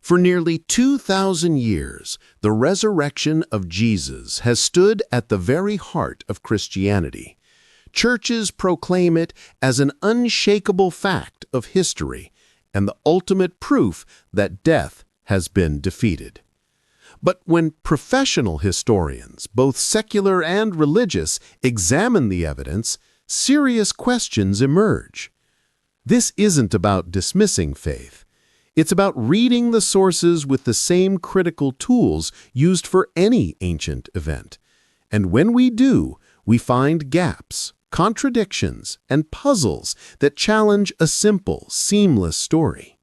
For nearly 2,000 years, the resurrection of Jesus has stood at the very heart of Christianity. Churches proclaim it as an unshakable fact of history and the ultimate proof that death has been defeated. But when professional historians, both secular and religious, examine the evidence, serious questions emerge. This isn't about dismissing faith. It's about reading the sources with the same critical tools used for any ancient event. And when we do, we find gaps, contradictions, and puzzles that challenge a simple, seamless story.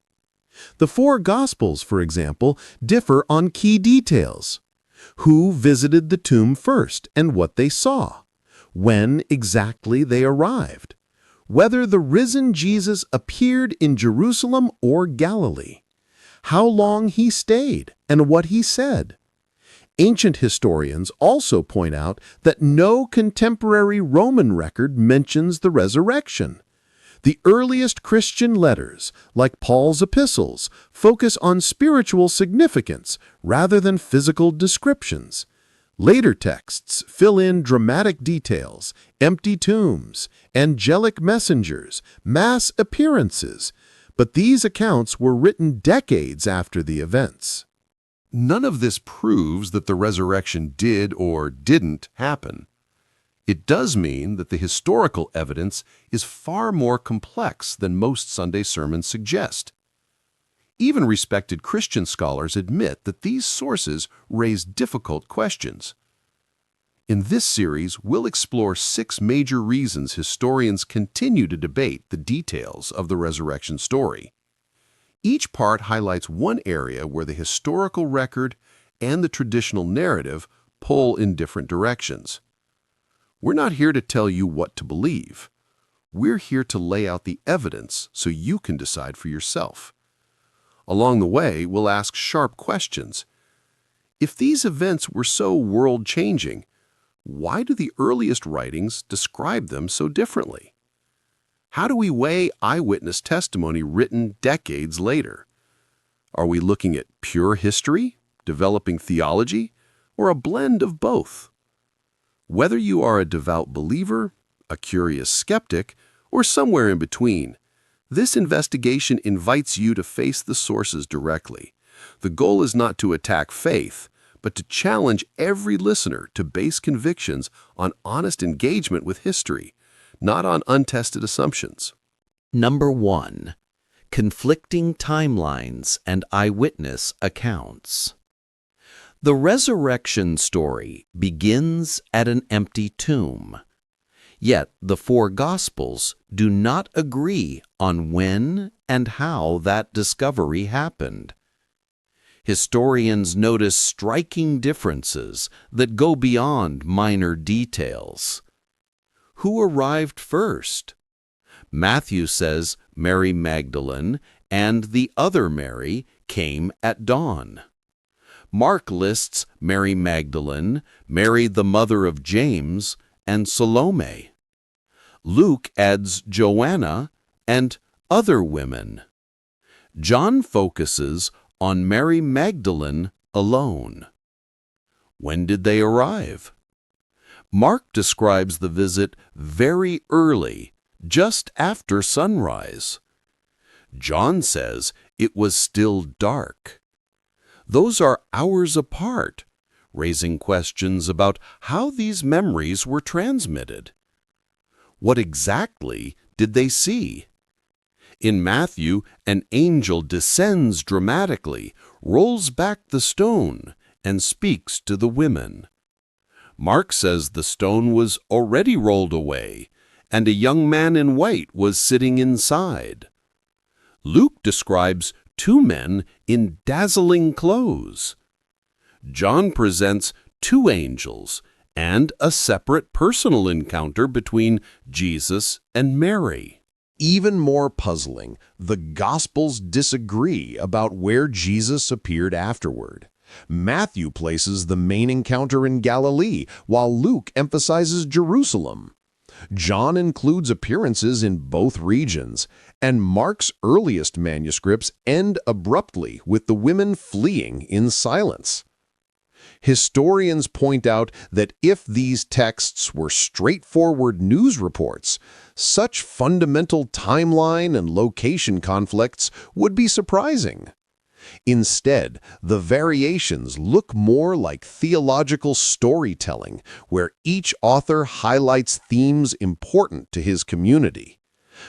The four Gospels, for example, differ on key details. Who visited the tomb first and what they saw? When exactly they arrived? Whether the risen Jesus appeared in Jerusalem or Galilee? How long he stayed and what he said? Ancient historians also point out that no contemporary Roman record mentions the resurrection. The earliest Christian letters, like Paul's epistles, focus on spiritual significance rather than physical descriptions. Later texts fill in dramatic details, empty tombs, angelic messengers, mass appearances, but these accounts were written decades after the events. None of this proves that the resurrection did or didn't happen. It does mean that the historical evidence is far more complex than most Sunday sermons suggest. Even respected Christian scholars admit that these sources raise difficult questions. In this series, we'll explore 6 major reasons historians continue to debate the details of the resurrection story. Each part highlights one area where the historical record and the traditional narrative pull in different directions. We're not here to tell you what to believe. We're here to lay out the evidence so you can decide for yourself. Along the way, we'll ask sharp questions. If these events were so world-changing, why do the earliest writings describe them so differently? How do we weigh eyewitness testimony written decades later? Are we looking at pure history, developing theology, or a blend of both? Whether you are a devout believer, a curious skeptic, or somewhere in between, this investigation invites you to face the sources directly. The goal is not to attack faith, but to challenge every listener to base convictions on honest engagement with history, not on untested assumptions. Number 1. Conflicting timelines and eyewitness accounts. The resurrection story begins at an empty tomb. Yet the 4 Gospels do not agree on when and how that discovery happened. Historians notice striking differences that go beyond minor details. Who arrived first? Matthew says Mary Magdalene and the other Mary came at dawn. Mark lists Mary Magdalene, Mary the mother of James, and Salome. Luke adds Joanna and other women. John focuses on Mary Magdalene alone. When did they arrive? Mark describes the visit very early, just after sunrise. John says it was still dark. Those are hours apart, raising questions about how these memories were transmitted. What exactly did they see? In Matthew, an angel descends dramatically, rolls back the stone, and speaks to the women. Mark says the stone was already rolled away, and a young man in white was sitting inside. Luke describes 2 men in dazzling clothes. John presents 2 angels and a separate personal encounter between Jesus and Mary. Even more puzzling, the Gospels disagree about where Jesus appeared afterward. Matthew places the main encounter in Galilee, while Luke emphasizes Jerusalem. John includes appearances in both regions, and Mark's earliest manuscripts end abruptly with the women fleeing in silence. Historians point out that if these texts were straightforward news reports, such fundamental timeline and location conflicts would be surprising. Instead, the variations look more like theological storytelling, where each author highlights themes important to his community.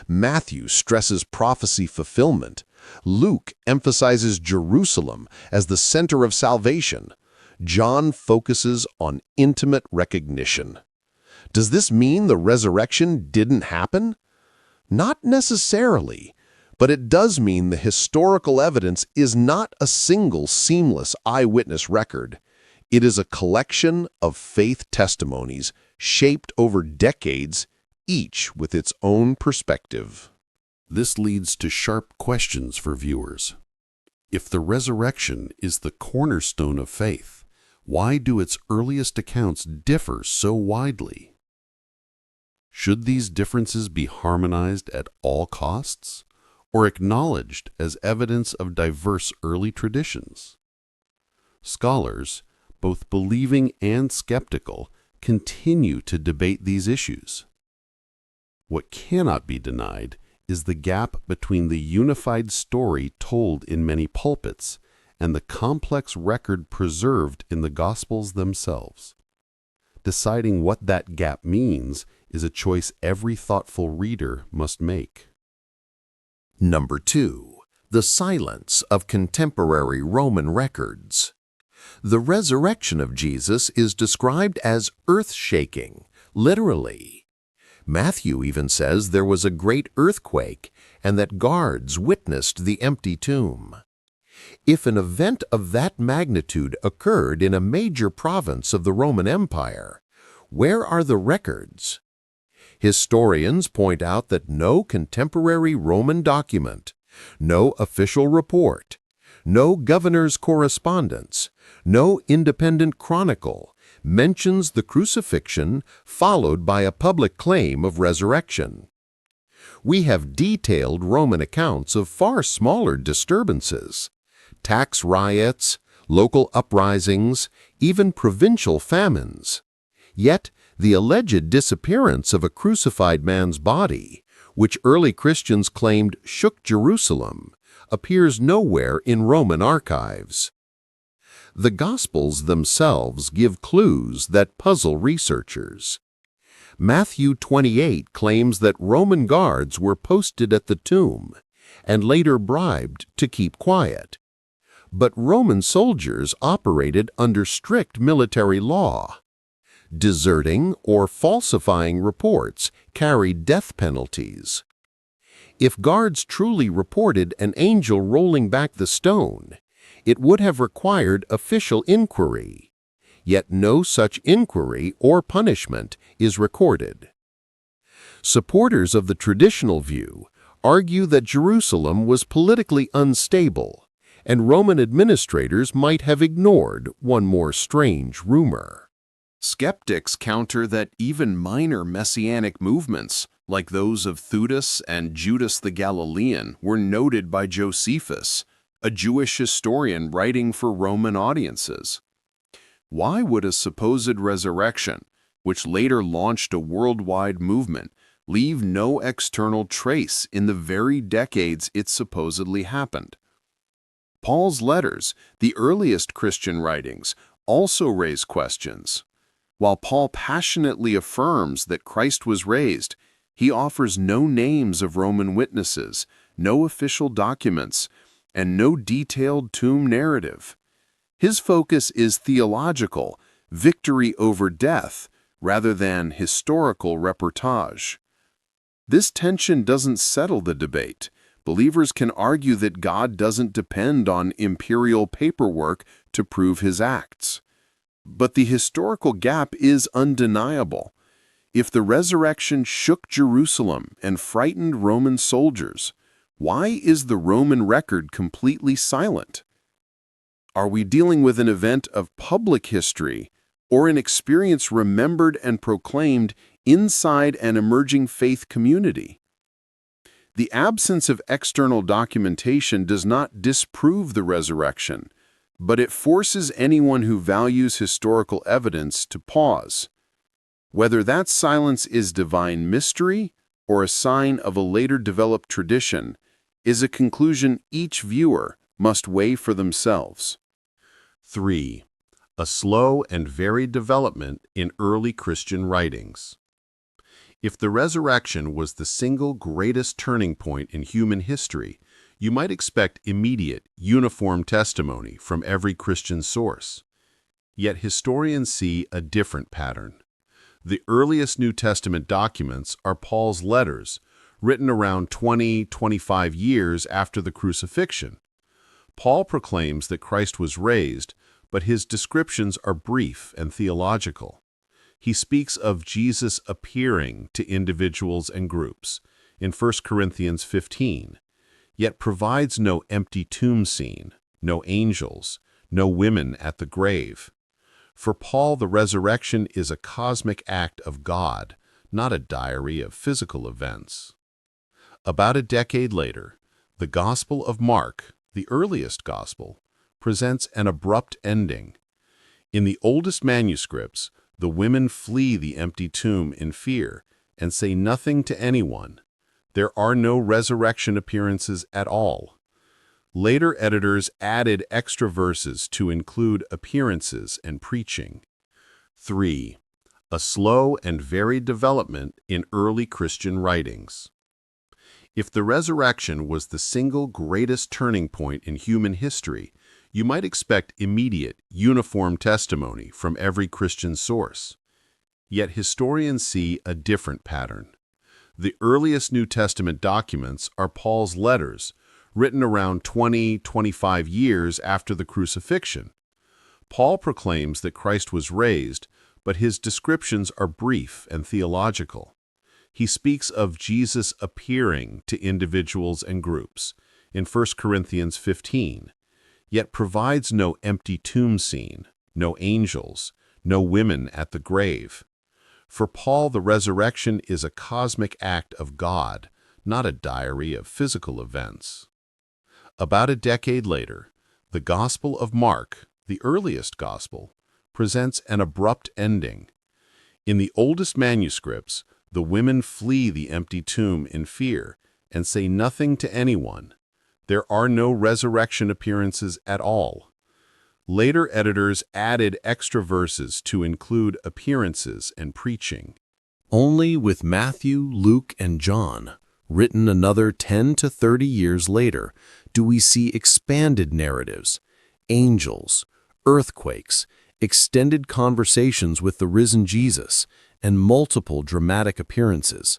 Matthew stresses prophecy fulfillment. Luke emphasizes Jerusalem as the center of salvation. John focuses on intimate recognition. Does this mean the resurrection didn't happen? Not necessarily, but it does mean the historical evidence is not a single seamless eyewitness record. It is a collection of faith testimonies shaped over decades, each with its own perspective. This leads to sharp questions for viewers. If the resurrection is the cornerstone of faith, why do its earliest accounts differ so widely? Should these differences be harmonized at all costs, or acknowledged as evidence of diverse early traditions? Scholars, both believing and skeptical, continue to debate these issues. What cannot be denied is the gap between the unified story told in many pulpits and the complex record preserved in the Gospels themselves. Deciding what that gap means is a choice every thoughtful reader must make. Number 2. The silence of contemporary Roman records. The resurrection of Jesus is described as earth-shaking, literally. Matthew even says there was a great earthquake and that guards witnessed the empty tomb. If an event of that magnitude occurred in a major province of the Roman Empire, where are the records? Historians point out that no contemporary Roman document, no official report, no governor's correspondence, no independent chronicle mentions the crucifixion followed by a public claim of resurrection. We have detailed Roman accounts of far smaller disturbances, tax riots, local uprisings, even provincial famines. Yet, the alleged disappearance of a crucified man's body, which early Christians claimed shook Jerusalem, appears nowhere in Roman archives. The Gospels themselves give clues that puzzle researchers. Matthew 28 claims that Roman guards were posted at the tomb and later bribed to keep quiet. But Roman soldiers operated under strict military law. Deserting or falsifying reports carried death penalties. If guards truly reported an angel rolling back the stone, it would have required official inquiry. Yet no such inquiry or punishment is recorded. Supporters of the traditional view argue that Jerusalem was politically unstable, and Roman administrators might have ignored one more strange rumor. Skeptics counter that even minor messianic movements, like those of Theudas and Judas the Galilean, were noted by Josephus, a Jewish historian writing for Roman audiences. Why would a supposed resurrection, which later launched a worldwide movement, leave no external trace in the very decades it supposedly happened? Paul's letters, the earliest Christian writings, also raise questions. While Paul passionately affirms that Christ was raised, he offers no names of Roman witnesses, no official documents, and no detailed tomb narrative. His focus is theological, victory over death, rather than historical reportage. This tension doesn't settle the debate. Believers can argue that God doesn't depend on imperial paperwork to prove his acts. But the historical gap is undeniable. If the resurrection shook Jerusalem and frightened Roman soldiers, why is the Roman record completely silent? Are we dealing with an event of public history or an experience remembered and proclaimed inside an emerging faith community. The absence of external documentation does not disprove the resurrection, but it forces anyone who values historical evidence to pause. Whether that silence is divine mystery or a sign of a later developed tradition is a conclusion each viewer must weigh for themselves. 3. A slow and varied development in early Christian writings. If the resurrection was the single greatest turning point in human history, you might expect immediate, uniform testimony from every Christian source. Yet historians see a different pattern. The earliest New Testament documents are Paul's letters, written around 20-25 years after the crucifixion. Paul proclaims that Christ was raised, but his descriptions are brief and theological. He speaks of Jesus appearing to individuals and groups in 1 Corinthians 15, yet provides no empty tomb scene, no angels, no women at the grave. For Paul, the resurrection is a cosmic act of God, not a diary of physical events. About a decade later, the Gospel of Mark, the earliest gospel, presents an abrupt ending. In the oldest manuscripts, the women flee the empty tomb in fear and say nothing to anyone. There are no resurrection appearances at all. Later editors added extra verses to include appearances and preaching. 3. A slow and varied development in early Christian writings. If the resurrection was the single greatest turning point in human history, you might expect immediate, uniform testimony from every Christian source. Yet historians see a different pattern. The earliest New Testament documents are Paul's letters, written around 20-25 years after the crucifixion. Paul proclaims that Christ was raised, but his descriptions are brief and theological. He speaks of Jesus appearing to individuals and groups in 1 Corinthians 15, yet provides no empty tomb scene, no angels, no women at the grave. For Paul, the resurrection is a cosmic act of God, not a diary of physical events. About a decade later, the Gospel of Mark, the earliest gospel, presents an abrupt ending. In the oldest manuscripts, the women flee the empty tomb in fear and say nothing to anyone. There are no resurrection appearances at all. Later editors added extra verses to include appearances and preaching. Only with Matthew, Luke, and John, written another 10 to 30 years later, do we see expanded narratives, angels, earthquakes, extended conversations with the risen Jesus, and multiple dramatic appearances.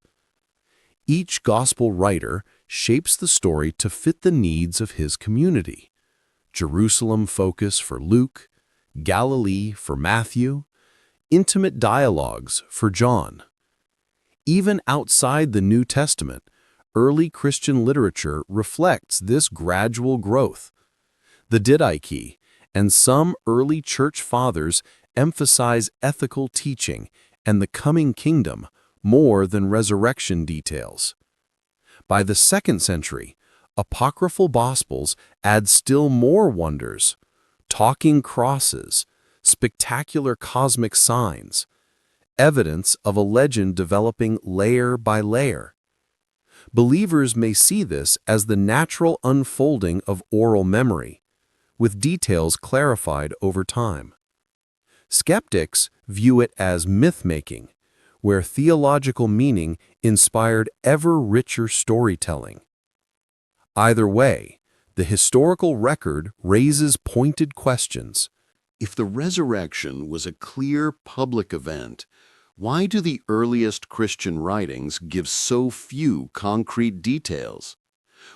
Each gospel writer shapes the story to fit the needs of his community. Jerusalem focus for Luke, Galilee for Matthew, intimate dialogues for John. Even outside the New Testament, early Christian literature reflects this gradual growth. The Didache and some early church fathers emphasize ethical teaching and the coming kingdom more than resurrection details. By the 2nd century, apocryphal Gospels add still more wonders, talking crosses, spectacular cosmic signs, evidence of a legend developing layer by layer. Believers may see this as the natural unfolding of oral memory, with details clarified over time. Skeptics view it as myth-making, where theological meaning inspired ever richer storytelling. Either way, the historical record raises pointed questions. If the resurrection was a clear public event, why do the earliest Christian writings give so few concrete details?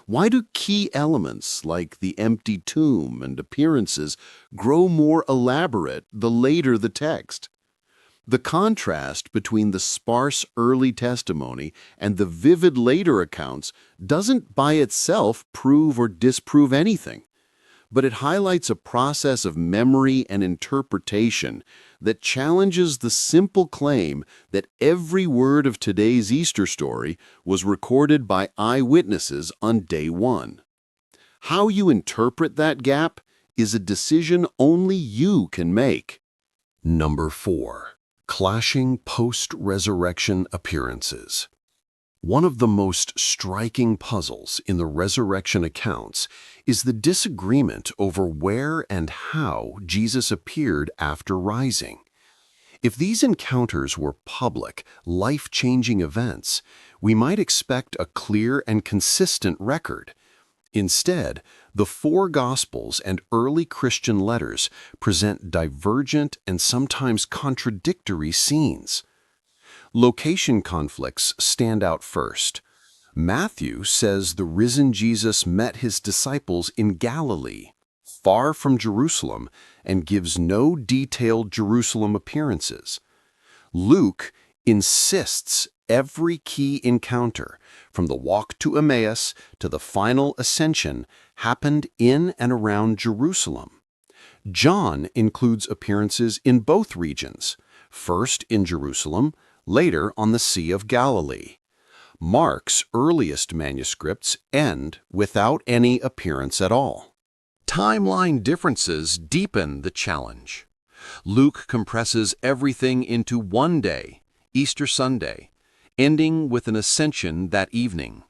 Why do key elements like the empty tomb and appearances grow more elaborate the later the text? The contrast between the sparse early testimony and the vivid later accounts doesn't by itself prove or disprove anything, but it highlights a process of memory and interpretation that challenges the simple claim that every word of today's Easter story was recorded by eyewitnesses on day one. How you interpret that gap is a decision only you can make. Number 4. Clashing post-resurrection appearances. One of the most striking puzzles in the resurrection accounts is the disagreement over where and how Jesus appeared after rising. If these encounters were public, life-changing events, we might expect a clear and consistent record. Instead, the 4 Gospels and early Christian letters present divergent and sometimes contradictory scenes. Location conflicts stand out first. Matthew says the risen Jesus met his disciples in Galilee, far from Jerusalem, and gives no detailed Jerusalem appearances. Luke insists every key encounter, from the walk to Emmaus to the final ascension, happened in and around Jerusalem. John includes appearances in both regions, first in Jerusalem, later on the Sea of Galilee. Mark's earliest manuscripts end without any appearance at all. Timeline differences deepen the challenge. Luke compresses everything into one day, Easter Sunday, ending with an ascension that evening.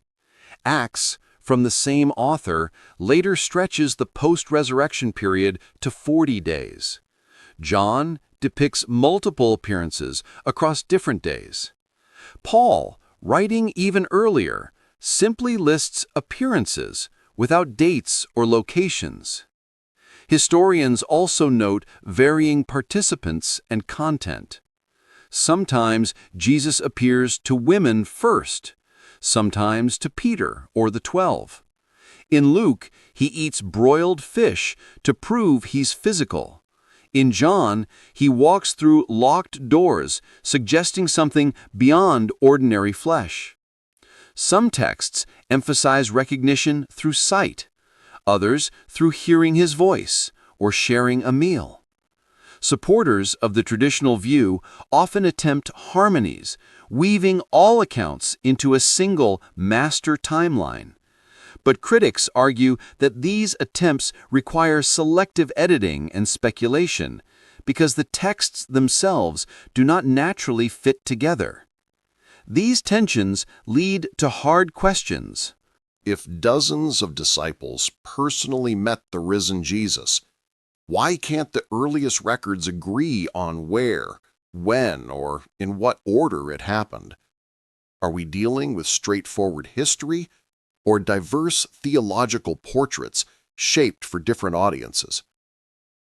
Acts, from the same author, later stretches the post-resurrection period to 40 days. John depicts multiple appearances across different days. Paul, writing even earlier, simply lists appearances without dates or locations. Historians also note varying participants and content. Sometimes Jesus appears to women first, sometimes to Peter or the 12. In Luke, he eats broiled fish to prove he's physical. In John, he walks through locked doors, suggesting something beyond ordinary flesh. Some texts emphasize recognition through sight, others through hearing his voice or sharing a meal. Supporters of the traditional view often attempt harmonies, weaving all accounts into a single master timeline. But critics argue that these attempts require selective editing and speculation because the texts themselves do not naturally fit together. These tensions lead to hard questions. If dozens of disciples personally met the risen Jesus, why can't the earliest records agree on where, when, or in what order it happened? Are we dealing with straightforward history or diverse theological portraits shaped for different audiences?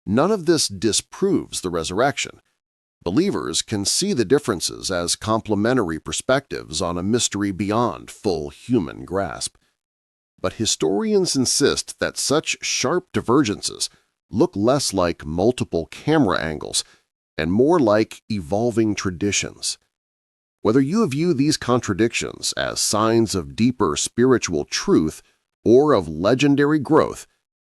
None of this disproves the resurrection. Believers can see the differences as complementary perspectives on a mystery beyond full human grasp. But historians insist that such sharp divergences look less like multiple camera angles and more like evolving traditions. Whether you view these contradictions as signs of deeper spiritual truth or of legendary growth,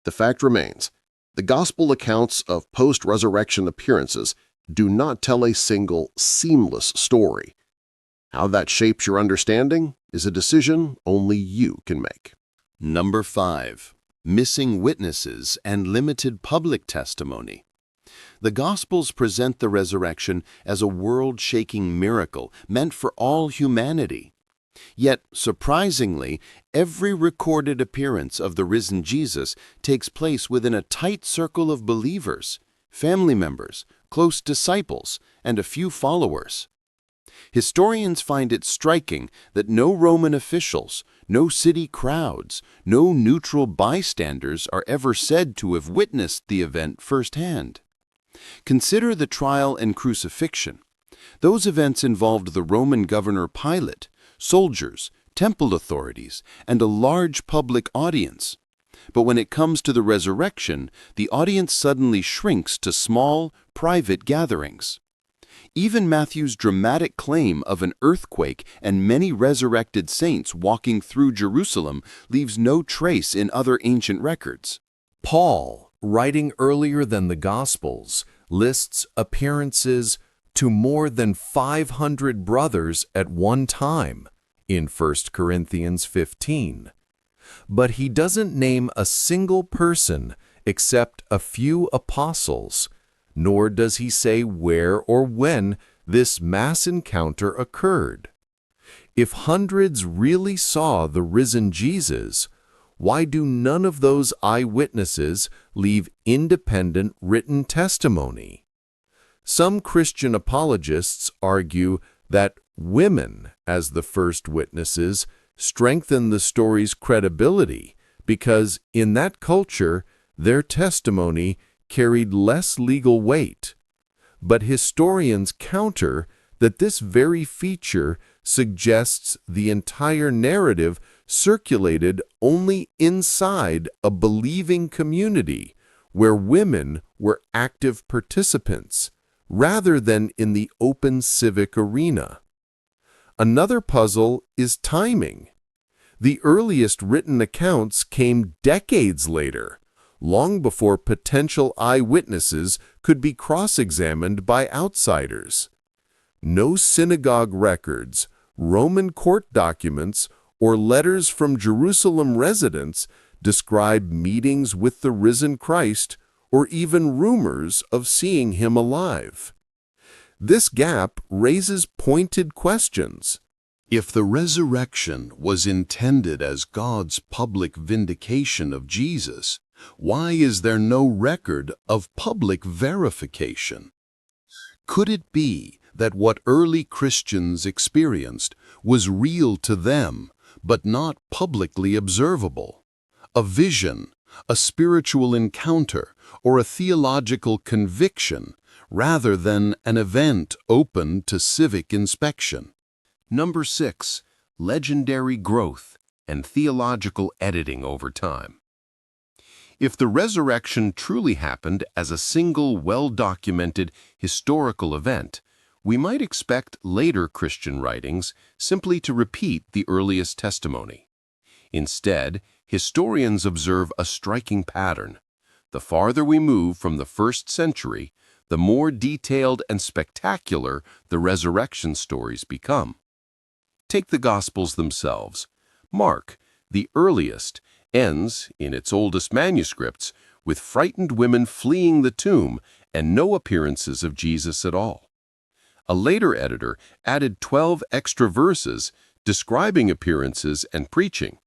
the fact remains, the gospel accounts of post-resurrection appearances do not tell a single, seamless story. How that shapes your understanding is a decision only you can make. Number 5. Missing witnesses and limited public testimony. The Gospels present the resurrection as a world-shaking miracle meant for all humanity. Yet, surprisingly, every recorded appearance of the risen Jesus takes place within a tight circle of believers, family members, close disciples, and a few followers. Historians find it striking that no Roman officials, no city crowds, no neutral bystanders are ever said to have witnessed the event firsthand. Consider the trial and crucifixion. Those events involved the Roman governor Pilate, soldiers, temple authorities, and a large public audience. But when it comes to the resurrection, the audience suddenly shrinks to small, private gatherings. Even Matthew's dramatic claim of an earthquake and many resurrected saints walking through Jerusalem leaves no trace in other ancient records. Paul, writing earlier than the Gospels, lists appearances to more than 500 brothers at one time in 1 Corinthians 15. But he doesn't name a single person except a few apostles, nor does he say where or when this mass encounter occurred. If hundreds really saw the risen Jesus, why do none of those eyewitnesses leave independent written testimony? Some Christian apologists argue that women, as the first witnesses, strengthen the story's credibility because, in that culture, their testimony carried less legal weight. But historians counter that this very feature suggests the entire narrative circulated only inside a believing community where women were active participants, rather than in the open civic arena. Another puzzle is timing. The earliest written accounts came decades later, long before potential eyewitnesses could be cross-examined by outsiders. No synagogue records, Roman court documents, or letters from Jerusalem residents describe meetings with the risen Christ or even rumors of seeing him alive. This gap raises pointed questions. If the resurrection was intended as God's public vindication of Jesus, why is there no record of public verification? Could it be that what early Christians experienced was real to them, but not publicly observable? A vision, a spiritual encounter, or a theological conviction, rather than an event open to civic inspection. Number 6. Legendary growth and theological editing over time. If the resurrection truly happened as a single well-documented historical event, we might expect later Christian writings simply to repeat the earliest testimony. Instead, historians observe a striking pattern. The farther we move from the first century, the more detailed and spectacular the resurrection stories become. Take the Gospels themselves. Mark, the earliest, ends, in its oldest manuscripts, with frightened women fleeing the tomb and no appearances of Jesus at all. A later editor added 12 extra verses describing appearances and preaching.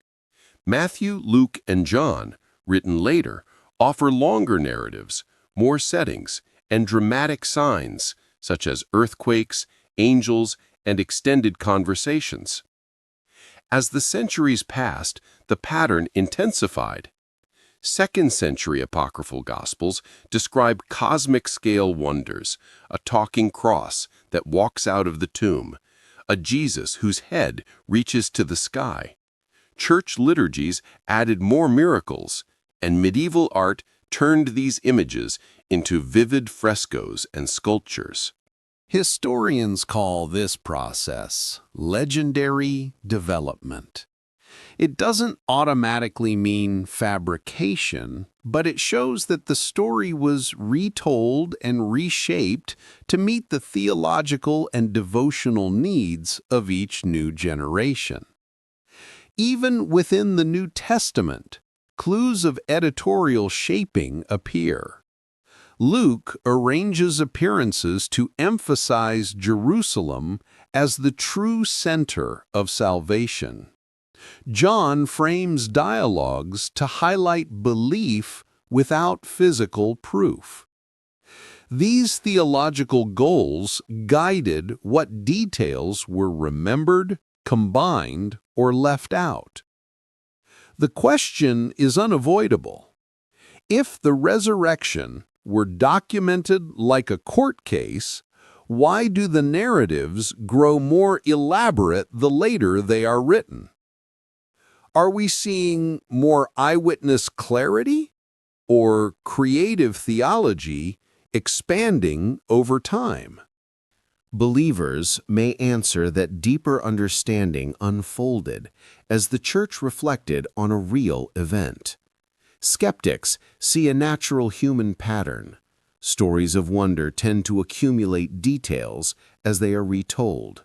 Matthew, Luke, and John, written later, offer longer narratives, more settings, and dramatic signs, such as earthquakes, angels, and extended conversations. As the centuries passed, the pattern intensified. Second-century apocryphal Gospels describe cosmic-scale wonders, a talking cross that walks out of the tomb, a Jesus whose head reaches to the sky. Church liturgies added more miracles, and medieval art turned these images into vivid frescoes and sculptures. Historians call this process legendary development. It doesn't automatically mean fabrication, but it shows that the story was retold and reshaped to meet the theological and devotional needs of each new generation. Even within the New Testament, clues of editorial shaping appear. Luke arranges appearances to emphasize Jerusalem as the true center of salvation. John frames dialogues to highlight belief without physical proof. These theological goals guided what details were remembered, combined, or left out. The question is unavoidable. If the resurrection were documented like a court case, why do the narratives grow more elaborate the later they are written? Are we seeing more eyewitness clarity or creative theology expanding over time? Believers may answer that deeper understanding unfolded as the church reflected on a real event. Skeptics see a natural human pattern. Stories of wonder tend to accumulate details as they are retold.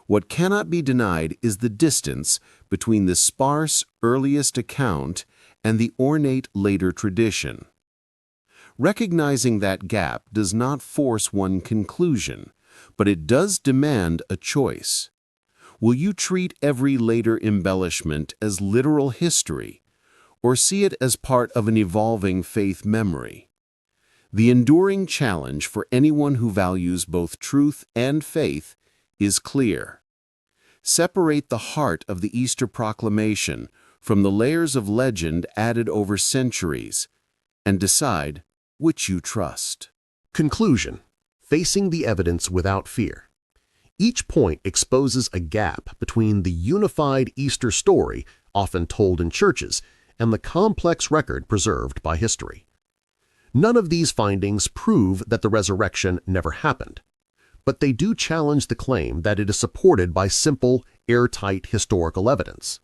What cannot be denied is the distance between the sparse earliest account and the ornate later tradition. Recognizing that gap does not force one conclusion, but it does demand a choice. Will you treat every later embellishment as literal history, or see it as part of an evolving faith memory? The enduring challenge for anyone who values both truth and faith is clear. Separate the heart of the Easter proclamation from the layers of legend added over centuries, and decide which you trust. Conclusion: facing the evidence without fear. Each point exposes a gap between the unified Easter story, often told in churches, and the complex record preserved by history. None of these findings prove that the resurrection never happened, but they do challenge the claim that it is supported by simple, airtight historical evidence.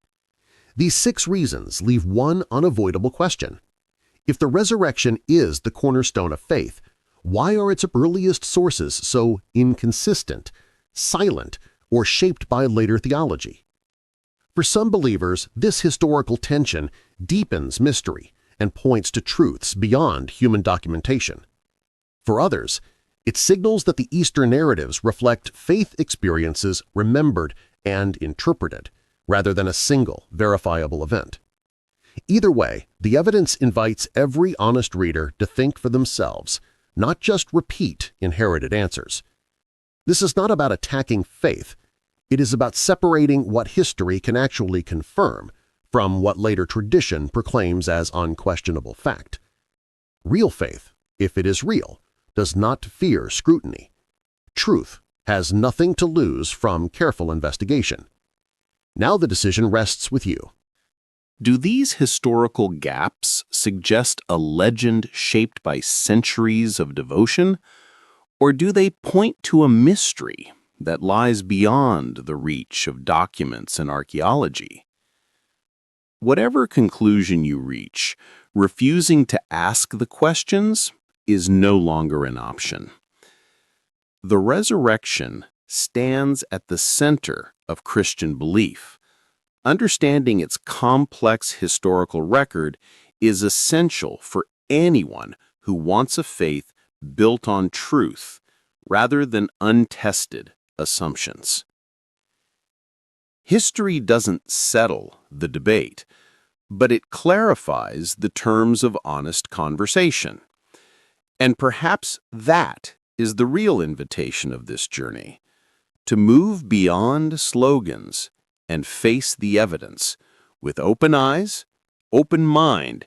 These 6 reasons leave one unavoidable question. If the resurrection is the cornerstone of faith, why are its earliest sources so inconsistent, silent, or shaped by later theology? For some believers, this historical tension deepens mystery and points to truths beyond human documentation. For others, it signals that the Easter narratives reflect faith experiences remembered and interpreted, rather than a single, verifiable event. Either way, the evidence invites every honest reader to think for themselves, not just repeat inherited answers. This is not about attacking faith. It is about separating what history can actually confirm from what later tradition proclaims as unquestionable fact. Real faith, if it is real, does not fear scrutiny. Truth has nothing to lose from careful investigation. Now the decision rests with you. Do these historical gaps suggest a legend shaped by centuries of devotion, or do they point to a mystery that lies beyond the reach of documents and archaeology? Whatever conclusion you reach, refusing to ask the questions is no longer an option. The resurrection stands at the center of Christian belief. Understanding its complex historical record is essential for anyone who wants a faith built on truth rather than untested assumptions. History doesn't settle the debate, but it clarifies the terms of honest conversation. And perhaps that is the real invitation of this journey, to move beyond slogans and face the evidence with open eyes, open mind,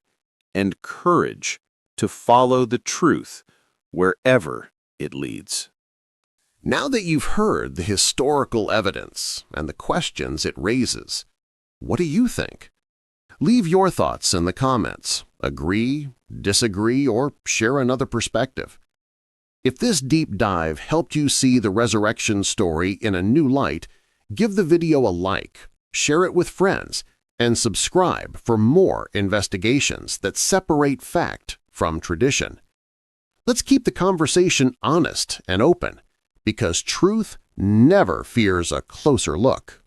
and courage to follow the truth wherever it leads. Now that you've heard the historical evidence and the questions it raises, what do you think? Leave your thoughts in the comments. Agree, disagree, or share another perspective. If this deep dive helped you see the resurrection story in a new light, give the video a like, share it with friends, and subscribe for more investigations that separate fact from tradition. Let's keep the conversation honest and open, because truth never fears a closer look.